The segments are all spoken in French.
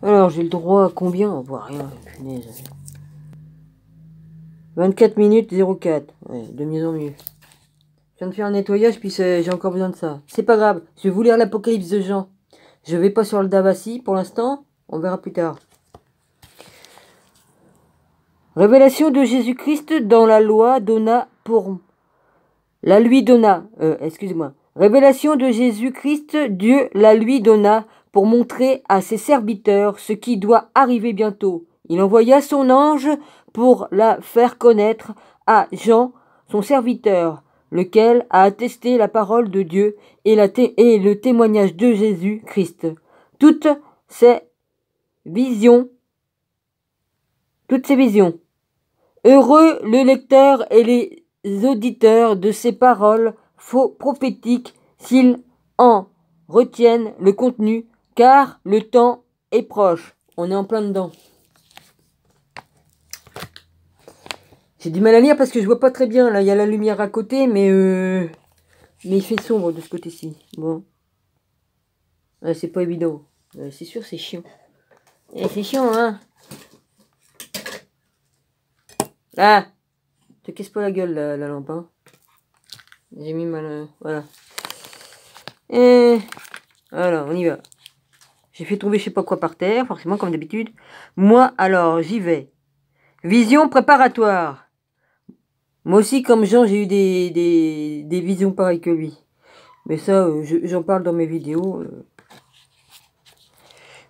Alors, j'ai le droit à combien? On voit rien, punaise. 24 minutes 04. Ouais, de mieux en mieux. Je viens de faire un nettoyage, puis j'ai encore besoin de ça. C'est pas grave, je vais vous lire l'Apocalypse de Jean. Je vais pas sur le Davassi pour l'instant, on verra plus tard. Révélation de Jésus-Christ dans la loi donna pour... La lui donna, excusez-moi. Révélation de Jésus-Christ, Dieu la lui donna pour montrer à ses serviteurs ce qui doit arriver bientôt. Il envoya son ange pour la faire connaître à Jean, son serviteur, lequel a attesté la parole de Dieu et le témoignage de Jésus-Christ. Toutes ces visions. Heureux le lecteur et les auditeurs de ces paroles faux prophétiques s'ils en retiennent le contenu, car le temps est proche. On est en plein dedans. J'ai du mal à lire parce que je vois pas très bien. Là, il y a la lumière à côté, mais il fait sombre de ce côté-ci. Bon. Ouais, c'est pas évident. C'est sûr, c'est chiant. C'est chiant, hein. Ah, te casse pas la gueule, la lampe, hein. J'ai mis mal... voilà. Et... voilà, on y va. J'ai fait tomber je sais pas quoi par terre, forcément, comme d'habitude. Moi, alors, j'y vais. Vision préparatoire. Moi aussi, comme Jean, j'ai eu des visions pareilles que lui. Mais ça, j'en parle dans mes vidéos.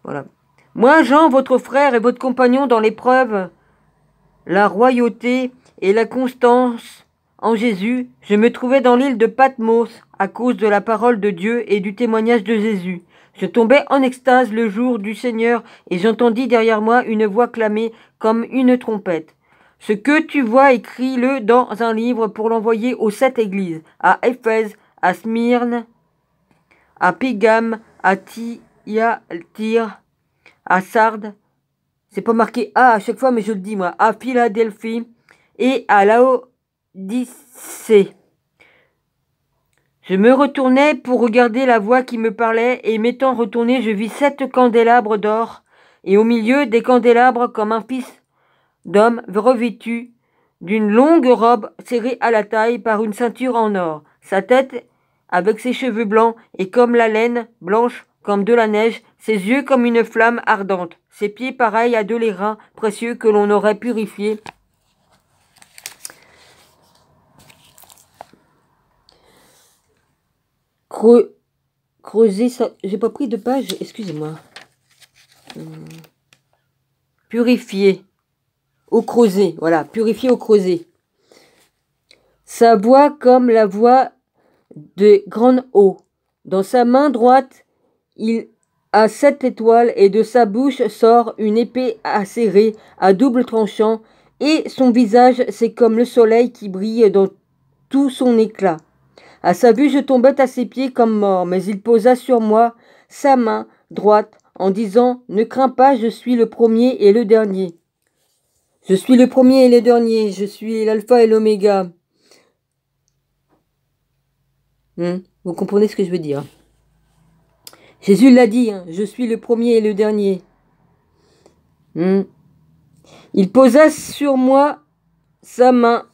Voilà. Moi, Jean, votre frère et votre compagnon dans l'épreuve, la royauté et la constance en Jésus, je me trouvais dans l'île de Patmos à cause de la parole de Dieu et du témoignage de Jésus. Je tombais en extase le jour du Seigneur et j'entendis derrière moi une voix clamer comme une trompette. Ce que tu vois, écris-le dans un livre pour l'envoyer aux 7 églises, à Éphèse, à Smyrne, à Pégame, à Thyatire, à Sardes. C'est pas marqué à chaque fois, mais je le dis moi, à Philadelphie et à Laodicée. Je me retournai pour regarder la voix qui me parlait, et m'étant retourné, je vis 7 candélabres d'or, et au milieu des candélabres comme un fils d'homme revêtu d'une longue robe serrée à la taille par une ceinture en or. Sa tête, avec ses cheveux blancs, est comme la laine, blanche comme de la neige, ses yeux comme une flamme ardente, ses pieds pareils à de l'airain précieux que l'on aurait purifié. Creuser ça. J'ai pas pris de page, excusez-moi. Purifier. Au creuset, voilà, purifier au creuset. Sa voix comme la voix de grande eau. Dans sa main droite, il a 7 étoiles et de sa bouche sort une épée acérée à double tranchant et son visage c'est comme le soleil qui brille dans tout son éclat. À sa vue, je tombais à ses pieds comme mort, mais il posa sur moi sa main droite en disant « Ne crains pas, je suis le premier et le dernier. Je suis le premier et le dernier, je suis l'alpha et l'oméga. » Vous comprenez ce que je veux dire? Jésus l'a dit, hein, je suis le premier et le dernier. Il posa sur moi sa main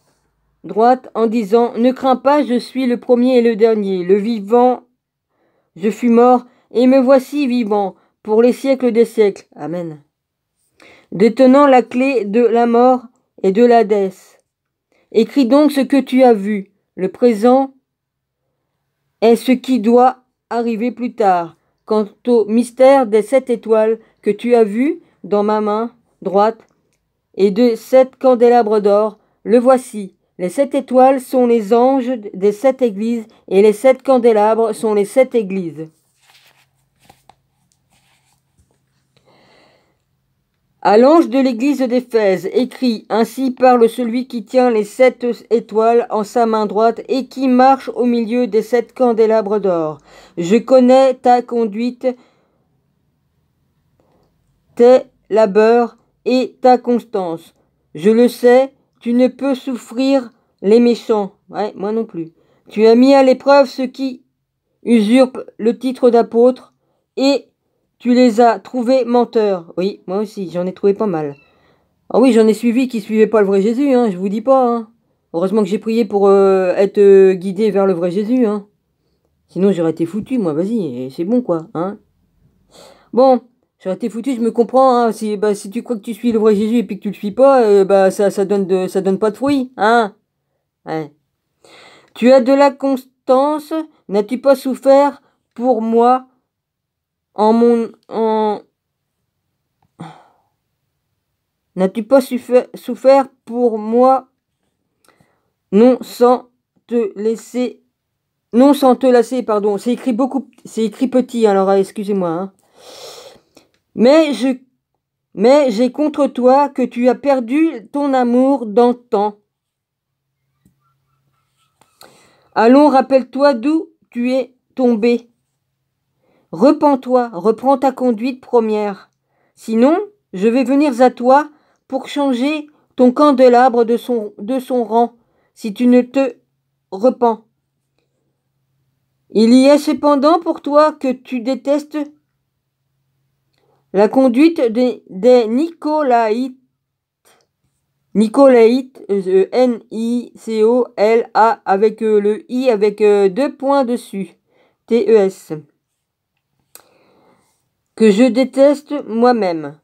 droite en disant « Ne crains pas, je suis le premier et le dernier, le vivant. Je fus mort et me voici vivant pour les siècles des siècles. » Amen. Détenant la clé de la mort et de l'Hadès. Écris donc ce que tu as vu. Le présent est ce qui doit arriver plus tard. Quant au mystère des 7 étoiles que tu as vues dans ma main droite et de 7 candélabres d'or, le voici. Les 7 étoiles sont les anges des 7 églises et les 7 candélabres sont les 7 églises. À l'ange de l'église d'Éphèse, écrit « Ainsi parle celui qui tient les 7 étoiles en sa main droite et qui marche au milieu des 7 candélabres d'or. Je connais ta conduite, tes labeurs et ta constance. Je le sais, tu ne peux souffrir les méchants. » Ouais, moi non plus. « Tu as mis à l'épreuve ceux qui usurpent le titre d'apôtre et tu les as trouvés menteurs. Oui, moi aussi, j'en ai trouvé pas mal. Ah oui, j'en ai suivi qui suivaient pas le vrai Jésus, hein, je vous dis pas. Hein. Heureusement que j'ai prié pour être guidé vers le vrai Jésus. Hein. Sinon, j'aurais été foutu, moi, vas-y, et c'est bon, quoi. Hein. Bon, j'aurais été foutu, je me comprends. Hein, si tu crois que tu suis le vrai Jésus et puis que tu le suis pas, ça donne pas de fruits. Hein. Ouais. Tu as de la constance, n'as-tu pas souffert pour moi en mon... En... N'as-tu pas souffert pour moi non sans te laisser... Non sans te lasser, pardon. C'est écrit beaucoup... C'est écrit petit, alors excusez-moi. Hein. Mais j'ai contre toi que tu as perdu ton amour d'antan. Allons, rappelle-toi d'où tu es tombé. Repens-toi, reprends ta conduite première. Sinon, je vais venir à toi pour changer ton candélabre de son rang, si tu ne te repens. Il y est cependant pour toi que tu détestes la conduite des Nicolaïtes, Nicola avec le I avec 2 points dessus, TES, que je déteste moi-même.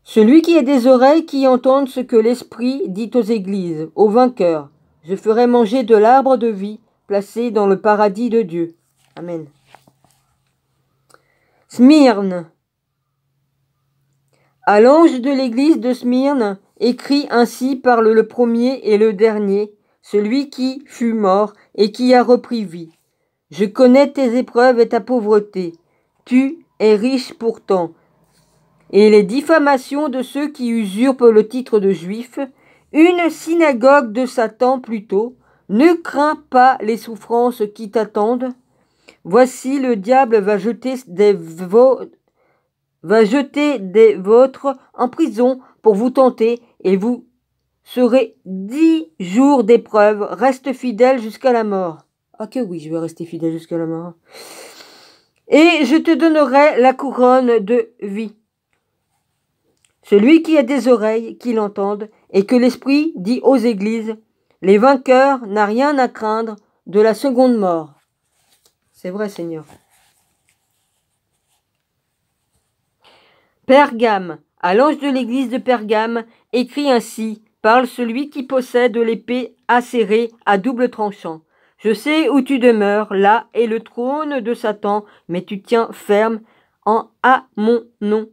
Celui qui a des oreilles qui entendent ce que l'Esprit dit aux églises, aux vainqueurs, je ferai manger de l'arbre de vie placé dans le paradis de Dieu. Amen. Smyrne. À l'ange de l'église de Smyrne, écrit ainsi parle le premier et le dernier, celui qui fut mort et qui a repris vie. Je connais tes épreuves et ta pauvreté. Tu es riche pourtant. Et les diffamations de ceux qui usurpent le titre de juif, une synagogue de Satan plutôt, ne crains pas les souffrances qui t'attendent. Voici le diable va jeter des vôtres en prison pour vous tenter et vous serez 10 jours d'épreuve. Reste fidèle jusqu'à la mort. Ah que oui, je vais rester fidèle jusqu'à la mort. Et je te donnerai la couronne de vie. Celui qui a des oreilles, qu'il entende, et que l'Esprit dit aux églises, les vainqueurs n'a rien à craindre de la seconde mort. C'est vrai, Seigneur. Pergame, à l'ange de l'église de Pergame, écrit ainsi, parle celui qui possède l'épée acérée à double tranchant. Je sais où tu demeures, là est le trône de Satan, mais tu tiens ferme à mon nom.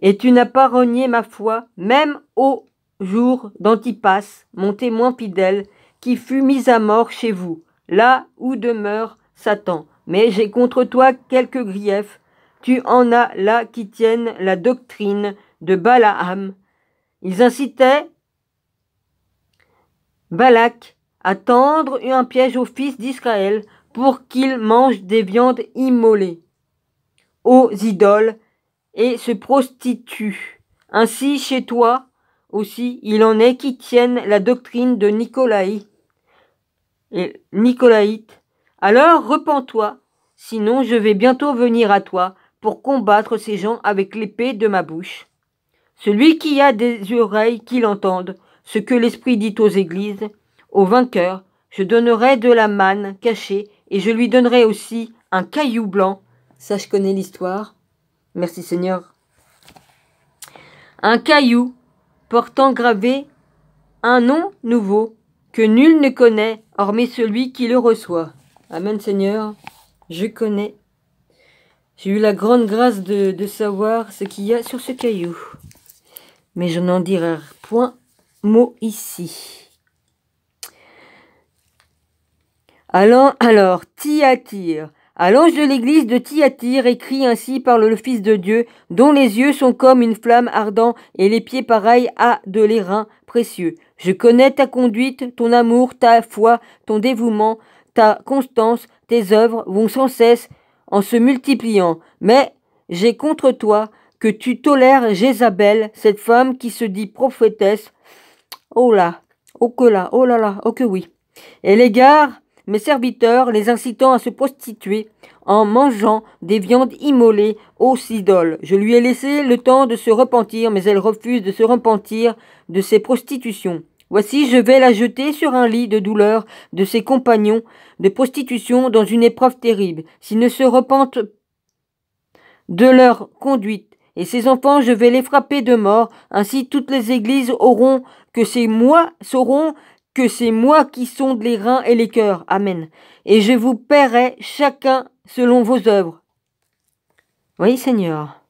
Et tu n'as pas renié ma foi, même au jour d'Antipas, mon témoin fidèle, qui fut mis à mort chez vous, là où demeure Satan. Mais j'ai contre toi quelques griefs. Tu en as là qui tiennent la doctrine de Balaam. Ils incitaient Balak à tendre un piège aux fils d'Israël pour qu'ils mangent des viandes immolées aux idoles et se prostituent. Ainsi, chez toi aussi, il en est qui tiennent la doctrine de Nicolaïte. Alors repens-toi, sinon je vais bientôt venir à toi pour combattre ces gens avec l'épée de ma bouche. Celui qui a des oreilles qu'il entende, ce que l'Esprit dit aux églises, aux vainqueurs, je donnerai de la manne cachée et je lui donnerai aussi un caillou blanc. Ça, je connais l'histoire. Merci Seigneur. Un caillou portant gravé un nom nouveau que nul ne connaît hormis celui qui le reçoit. Amen Seigneur, je connais. J'ai eu la grande grâce de savoir ce qu'il y a sur ce caillou. Mais je n'en dirai point mot ici. Alors, Thyatire. À l'ange de l'église de Thyatire, écrit ainsi parle le Fils de Dieu, dont les yeux sont comme une flamme ardente et les pieds pareils à de l'airain précieux. Je connais ta conduite, ton amour, ta foi, ton dévouement, ta constance, tes œuvres vont sans cesse en se multipliant. Mais j'ai contre toi que tu tolères Jézabel, cette femme qui se dit prophétesse. Oh là, oh que là, oh là là, oh que oui. Elle égare mes serviteurs, les incitant à se prostituer, en mangeant des viandes immolées aux idoles. Je lui ai laissé le temps de se repentir, mais elle refuse de se repentir de ses prostitutions. Voici, je vais la jeter sur un lit de douleur de ses compagnons de prostitution dans une épreuve terrible. S'ils ne se repentent de leur conduite, et ses enfants, je vais les frapper de mort. Ainsi, toutes les églises sauront que c'est moi qui sonde les reins et les cœurs. Amen. Et je vous paierai chacun selon vos œuvres. Oui, Seigneur.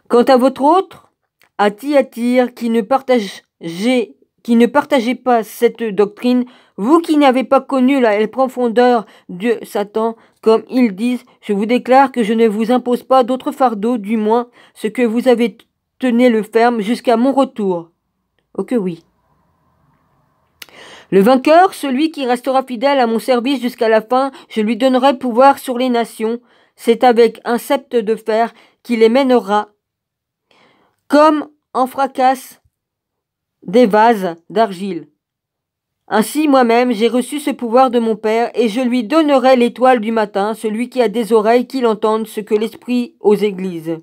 Quant à votre autre, à Thyatire, qui ne partagez pas cette doctrine, vous qui n'avez pas connu la profondeur de Satan, comme ils disent, je vous déclare que je ne vous impose pas d'autre fardeau, du moins ce que vous avez tenu le ferme jusqu'à mon retour. Oh que oui. Le vainqueur, celui qui restera fidèle à mon service jusqu'à la fin, je lui donnerai pouvoir sur les nations. C'est avec un sceptre de fer qu'il les mènera, comme en fracasse des vases d'argile. Ainsi moi-même j'ai reçu ce pouvoir de mon Père, et je lui donnerai l'étoile du matin. Celui qui a des oreilles qu'il entende ce que l'Esprit aux églises.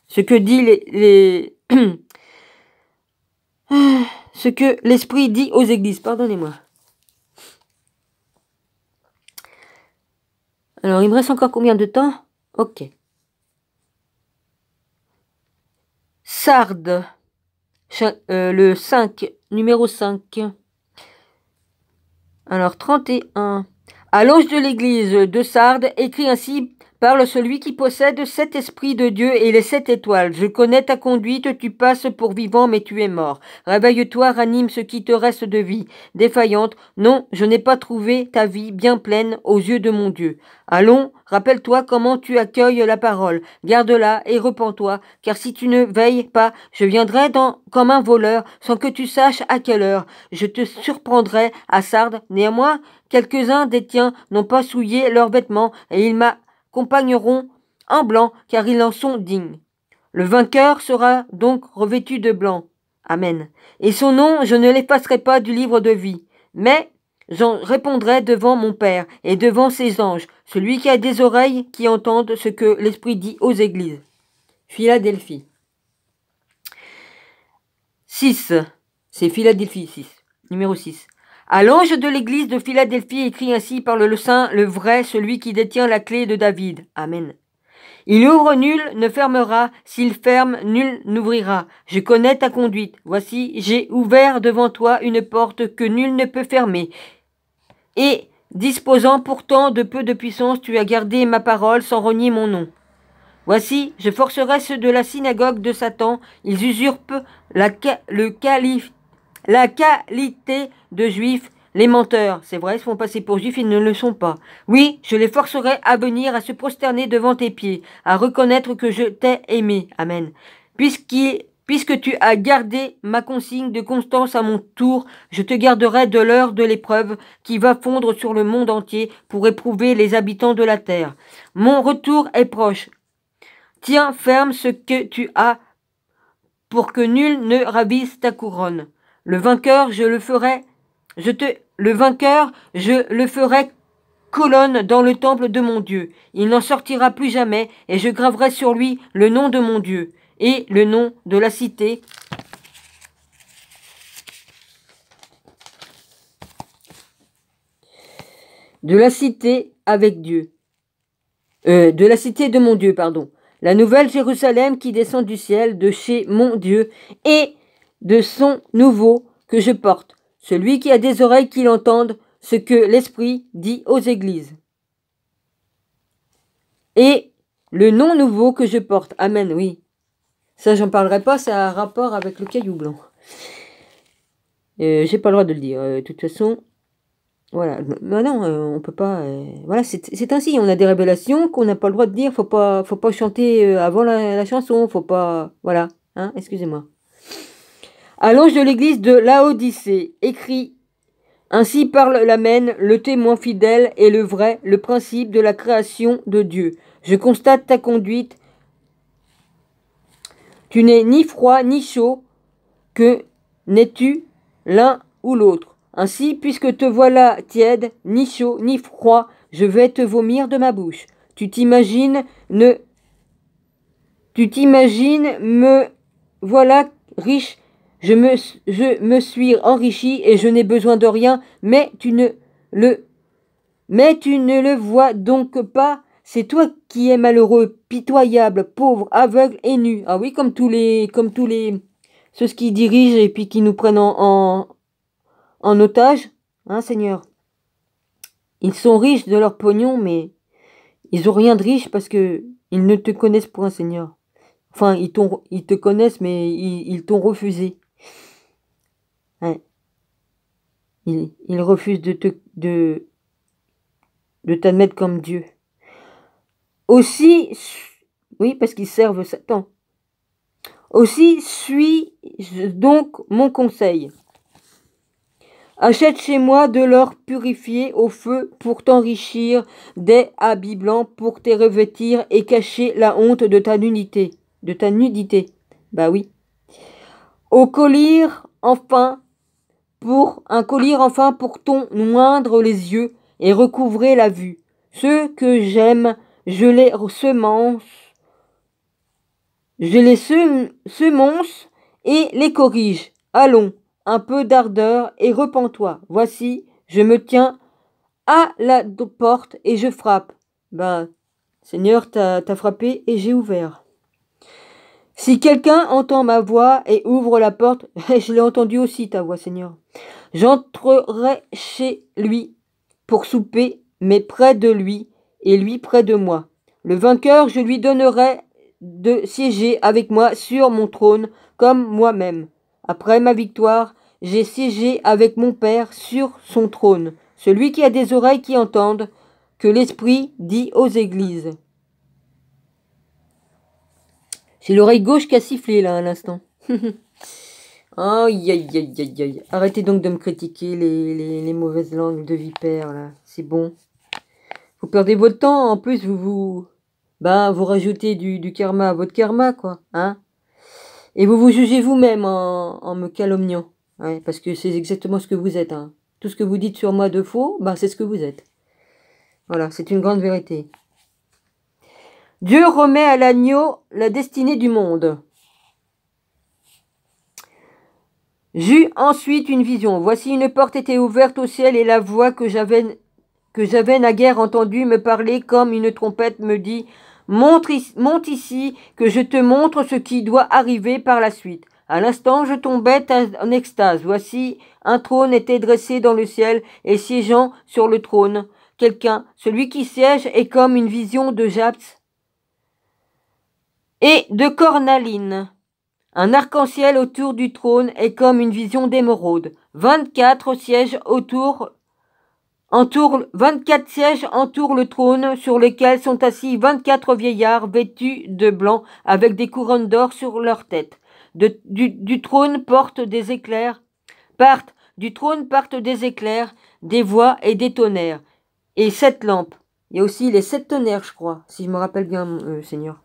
Ce que dit ce que l'Esprit dit aux églises. Pardonnez-moi. Alors, il me reste encore combien de temps? Ok. Sardes. Le 5. Numéro 5. Alors, 31. À l'ange de l'église de Sardes, écrit ainsi: parle celui qui possède 7 esprits de Dieu et les 7 étoiles. Je connais ta conduite, tu passes pour vivant, mais tu es mort. Réveille-toi, ranime ce qui te reste de vie. Défaillante, non, je n'ai pas trouvé ta vie bien pleine aux yeux de mon Dieu. Allons, rappelle-toi comment tu accueilles la parole. Garde-la et repens-toi, car si tu ne veilles pas, je viendrai comme un voleur, sans que tu saches à quelle heure. Je te surprendrai à Sardes. Néanmoins, quelques-uns des tiens n'ont pas souillé leurs vêtements, et ils m'accompagneront en blanc, car ils en sont dignes. Le vainqueur sera donc revêtu de blanc. Amen. Et son nom, je ne l'effacerai pas du livre de vie, mais j'en répondrai devant mon Père et devant ses anges. Celui qui a des oreilles qui entendent ce que l'Esprit dit aux églises. Philadelphie. 6. C'est Philadelphie 6. Numéro 6. À l'ange de l'église de Philadelphie, écrit ainsi: parle le saint, le vrai, celui qui détient la clé de David. Amen. Il ouvre, nul ne fermera. S'il ferme, nul n'ouvrira. Je connais ta conduite. Voici, j'ai ouvert devant toi une porte que nul ne peut fermer. Et, disposant pourtant de peu de puissance, tu as gardé ma parole sans renier mon nom. Voici, je forcerai ceux de la synagogue de Satan. Ils usurpent la qualité de juifs, les menteurs. C'est vrai, ils se font passer pour juifs, ils ne le sont pas. Oui, je les forcerai à venir, à se prosterner devant tes pieds, à reconnaître que je t'ai aimé. Amen. Puisque tu as gardé ma consigne de constance à mon tour, je te garderai de l'heure de l'épreuve qui va fondre sur le monde entier pour éprouver les habitants de la terre. Mon retour est proche. Tiens ferme ce que tu as pour que nul ne ravisse ta couronne. Le vainqueur, je le ferai colonne dans le temple de mon Dieu. Il n'en sortira plus jamais, et je graverai sur lui le nom de mon Dieu et le nom de la cité avec Dieu. De la cité de mon Dieu, pardon. La nouvelle Jérusalem qui descend du ciel, de chez mon Dieu, et de son nouveau que je porte. Celui qui a des oreilles qu'il entende ce que l'Esprit dit aux églises. Et le nom nouveau que je porte. Amen, oui. Ça, j'en parlerai pas, ça a un rapport avec le caillou blanc. J'ai pas le droit de le dire. De toute façon, voilà. Mais non, on peut pas. Voilà, c'est ainsi. On a des révélations qu'on n'a pas le droit de dire. Faut pas chanter avant la chanson. Faut pas. Voilà. Hein, excusez-moi. À l'ange de l'église de Laodicée, écrit: ainsi parle l'Amen, le témoin fidèle et le vrai, le principe de la création de Dieu. Je constate ta conduite. Tu n'es ni froid ni chaud, que n'es-tu l'un ou l'autre. Ainsi, puisque te voilà tiède, ni chaud ni froid, je vais te vomir de ma bouche. Tu t'imagines me voilà riche, je me suis enrichi et je n'ai besoin de rien, mais tu ne le vois donc pas. C'est toi qui es malheureux, pitoyable, pauvre, aveugle et nu. Ah oui, comme tous les, ceux qui dirigent et puis qui nous prennent en otage, hein, Seigneur. Ils sont riches de leur pognon, mais ils ont rien de riche parce que ils ne te connaissent point, Seigneur. Enfin, ils te connaissent, mais ils t'ont refusé. Ouais. Ils refusent de t'admettre comme Dieu. Aussi, oui, parce qu'ils servent Satan. Aussi, suis donc mon conseil. Achète chez moi de l'or purifié au feu pour t'enrichir, des habits blancs pour te revêtir et cacher la honte de ta nudité. Bah oui. Au collier, enfin, pour ton moindre les yeux et recouvrer la vue. Ceux que j'aime, je les semonce et les corrige. Allons, un peu d'ardeur et repens-toi. Voici, je me tiens à la porte et je frappe. Ben, Seigneur, t'as frappé et j'ai ouvert. Si quelqu'un entend ma voix et ouvre la porte, je l'ai entendu aussi ta voix, Seigneur. J'entrerai chez lui pour souper, mais près de lui et lui près de moi. Le vainqueur, je lui donnerai de siéger avec moi sur mon trône comme moi-même. Après ma victoire, j'ai siégé avec mon Père sur son trône. Celui qui a des oreilles qui entendent, que l'Esprit dit aux églises. J'ai l'oreille gauche qui a sifflé là à l'instant. Aïe, aïe, aïe, aïe, aïe. Arrêtez donc de me critiquer les mauvaises langues de vipère là. C'est bon. Vous perdez votre temps. En plus, vous rajoutez du karma à votre karma, quoi. Hein? Et vous jugez vous-même en me calomniant. Ouais, parce que c'est exactement ce que vous êtes. Hein. Tout ce que vous dites sur moi de faux, c'est ce que vous êtes. Voilà, c'est une grande vérité. Dieu remet à l'agneau la destinée du monde. J'eus ensuite une vision. Voici une porte était ouverte au ciel et la voix que j'avais naguère entendue me parler comme une trompette me dit « Monte ici, que je te montre ce qui doit arriver par la suite. » À l'instant, je tombais en extase. Voici, un trône était dressé dans le ciel et siégeant sur le trône. Quelqu'un, celui qui siège est comme une vision de Japs et de cornaline. Un arc-en-ciel autour du trône est comme une vision d'émeraude. 24 sièges entourent le trône sur lequel sont assis 24 vieillards vêtus de blanc avec des couronnes d'or sur leur tête. Du trône partent des éclairs, des voix et des tonnerres. Et 7 lampes. Il y a aussi les 7 tonnerres, je crois, si je me rappelle bien, Seigneur.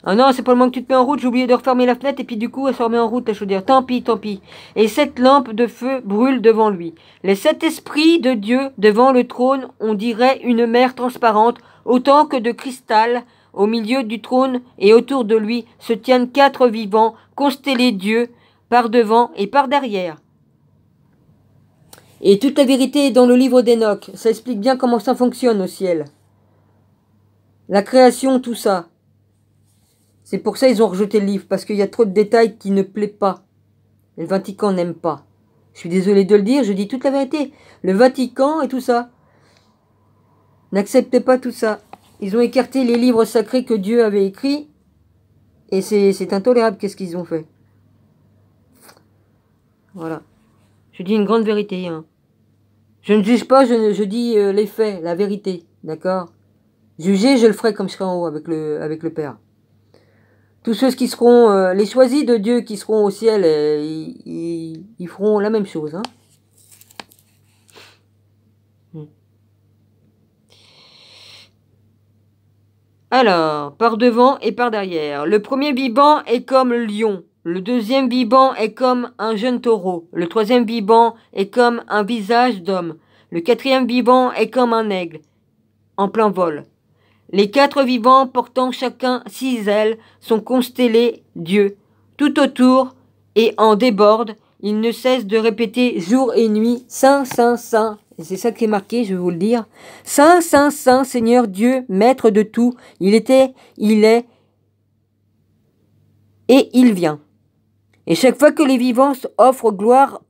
Ah non, c'est pas le moment que tu te mets en route, j'ai oublié de refermer la fenêtre et puis du coup elle se remet en route la chaudière. Tant pis, tant pis. Et 7 lampes de feu brûlent devant lui. Les 7 esprits de Dieu devant le trône, on dirait une mer transparente, autant que de cristal. Au milieu du trône et autour de lui se tiennent 4 vivants, constellés Dieu, par devant et par derrière. Et toute la vérité est dans le livre d'Enoch. Ça explique bien comment ça fonctionne au ciel. La création, tout ça. C'est pour ça qu'ils ont rejeté le livre, parce qu'il y a trop de détails qui ne plaisent pas. Le Vatican n'aime pas. Je suis désolé de le dire, je dis toute la vérité. Le Vatican et tout ça n'acceptent pas tout ça. Ils ont écarté les livres sacrés que Dieu avait écrits, et c'est intolérable qu'est-ce qu'ils ont fait. Voilà. Je dis une grande vérité. Hein. Je ne juge pas, je dis les faits, la vérité. D'accord? Juger, je le ferai comme je serai en haut avec le Père. Tous ceux qui seront les choisis de Dieu qui seront au ciel, ils feront la même chose. Hein. Alors, par devant et par derrière. Le premier vivant est comme le lion. Le deuxième vivant est comme un jeune taureau. Le troisième vivant est comme un visage d'homme. Le quatrième vivant est comme un aigle, en plein vol. Les quatre vivants, portant chacun 6 ailes, sont constellés Dieu. Tout autour et en déborde, ils ne cessent de répéter jour et nuit, Saint, Saint, Saint. Et c'est ça qui est marqué, je vais vous le dire. Saint, Saint, Saint, Seigneur Dieu, Maître de tout. Il était, il est, et il vient. Et chaque fois que les vivants offrent gloire,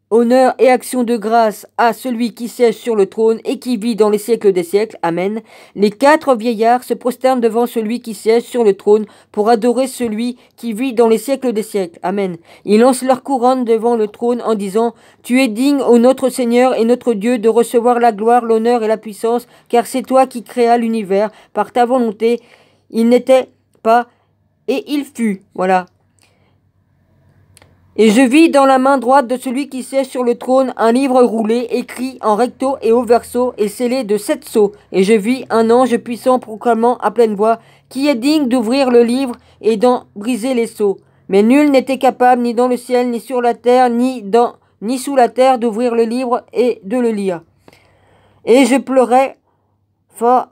honneur et action de grâce à celui qui siège sur le trône et qui vit dans les siècles des siècles. Amen. Les 4 vieillards se prosternent devant celui qui siège sur le trône pour adorer celui qui vit dans les siècles des siècles. Amen. Ils lancent leur couronne devant le trône en disant « Tu es digne, ô notre Seigneur et notre Dieu, de recevoir la gloire, l'honneur et la puissance, car c'est toi qui créas l'univers par ta volonté. Il n'était pas et il fut. » Voilà. Et je vis dans la main droite de celui qui siège sur le trône un livre roulé, écrit en recto et au verso, et scellé de 7 sceaux. Et je vis un ange puissant proclamant à pleine voix, qui est digne d'ouvrir le livre et d'en briser les sceaux. Mais nul n'était capable, ni dans le ciel, ni sur la terre, ni sous la terre, d'ouvrir le livre et de le lire. Et je pleurais fort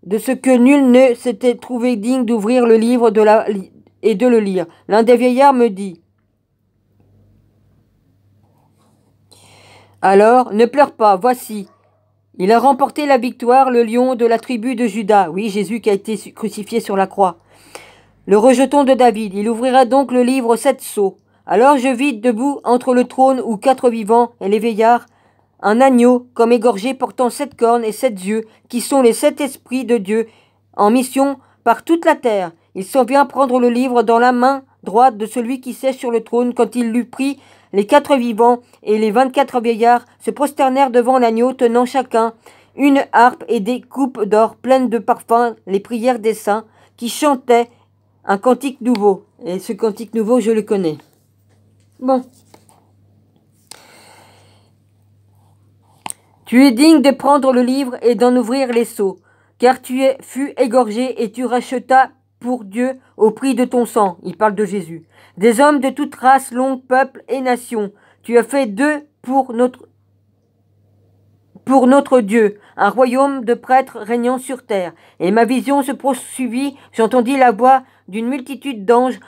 de ce que nul ne s'était trouvé digne d'ouvrir le livre et de le lire. L'un des vieillards me dit, alors, ne pleure pas, voici. Il a remporté la victoire, le lion de la tribu de Juda. Oui, Jésus qui a été crucifié sur la croix. Le rejeton de David. Il ouvrira donc le livre 7 sceaux. Alors je vis debout entre le trône où 4 vivants et les vieillards, un agneau comme égorgé portant 7 cornes et 7 yeux, qui sont les 7 esprits de Dieu, en mission par toute la terre. Il s'en vient prendre le livre dans la main droite de celui qui siège sur le trône. Quand il l'eut pris, les 4 vivants et les 24 vieillards se prosternèrent devant l'agneau, tenant chacun une harpe et des coupes d'or pleines de parfums, les prières des saints, qui chantaient un cantique nouveau. Et ce cantique nouveau, je le connais. Bon. Tu es digne de prendre le livre et d'en ouvrir les sceaux, car fus égorgé et tu rachetas pour Dieu au prix de ton sang. Il parle de Jésus. Des hommes de toute race, langue, peuple et nation. Tu as fait d'eux pour notre Dieu, un royaume de prêtres régnant sur terre. Et ma vision se poursuivit, j'entendis la voix d'une multitude d'anges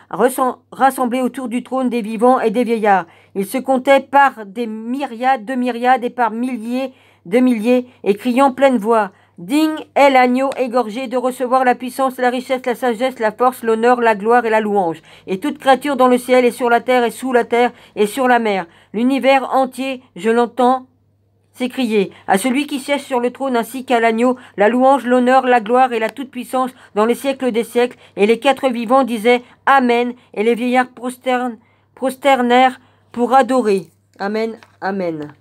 rassemblés autour du trône des vivants et des vieillards. Ils se comptaient par des myriades de myriades et par milliers de milliers, et criant pleine voix, digne est l'agneau égorgé de recevoir la puissance, la richesse, la sagesse, la force, l'honneur, la gloire et la louange. Et toute créature dans le ciel et sur la terre et sous la terre et sur la mer. L'univers entier, je l'entends s'écrier à celui qui siège sur le trône ainsi qu'à l'agneau, la louange, l'honneur, la gloire et la toute-puissance dans les siècles des siècles. Et les 4 vivants disaient Amen, et les vieillards prosternèrent pour adorer. Amen, Amen.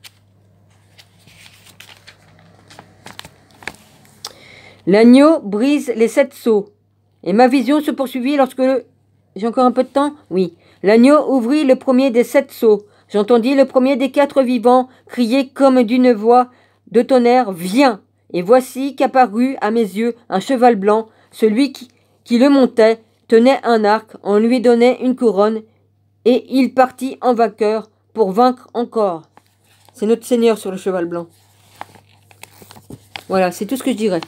L'agneau brise les 7 sceaux. Et ma vision se poursuivit lorsque J'ai encore un peu de temps? Oui. L'agneau ouvrit le premier des 7 sceaux. J'entendis le premier des 4 vivants crier comme d'une voix de tonnerre, viens. Et voici qu'apparut à mes yeux un cheval blanc. Celui qui le montait tenait un arc, on lui donnait une couronne, et il partit en vainqueur pour vaincre encore. C'est notre Seigneur sur le cheval blanc. Voilà, c'est tout ce que je dirais.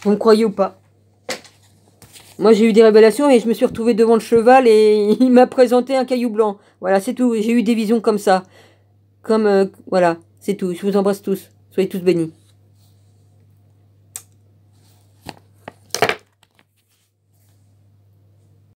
Vous me croyez ou pas? Moi, j'ai eu des révélations et je me suis retrouvée devant le cheval et il m'a présenté un caillou blanc. Voilà, c'est tout. J'ai eu des visions comme ça. Voilà, c'est tout. Je vous embrasse tous. Soyez tous bénis.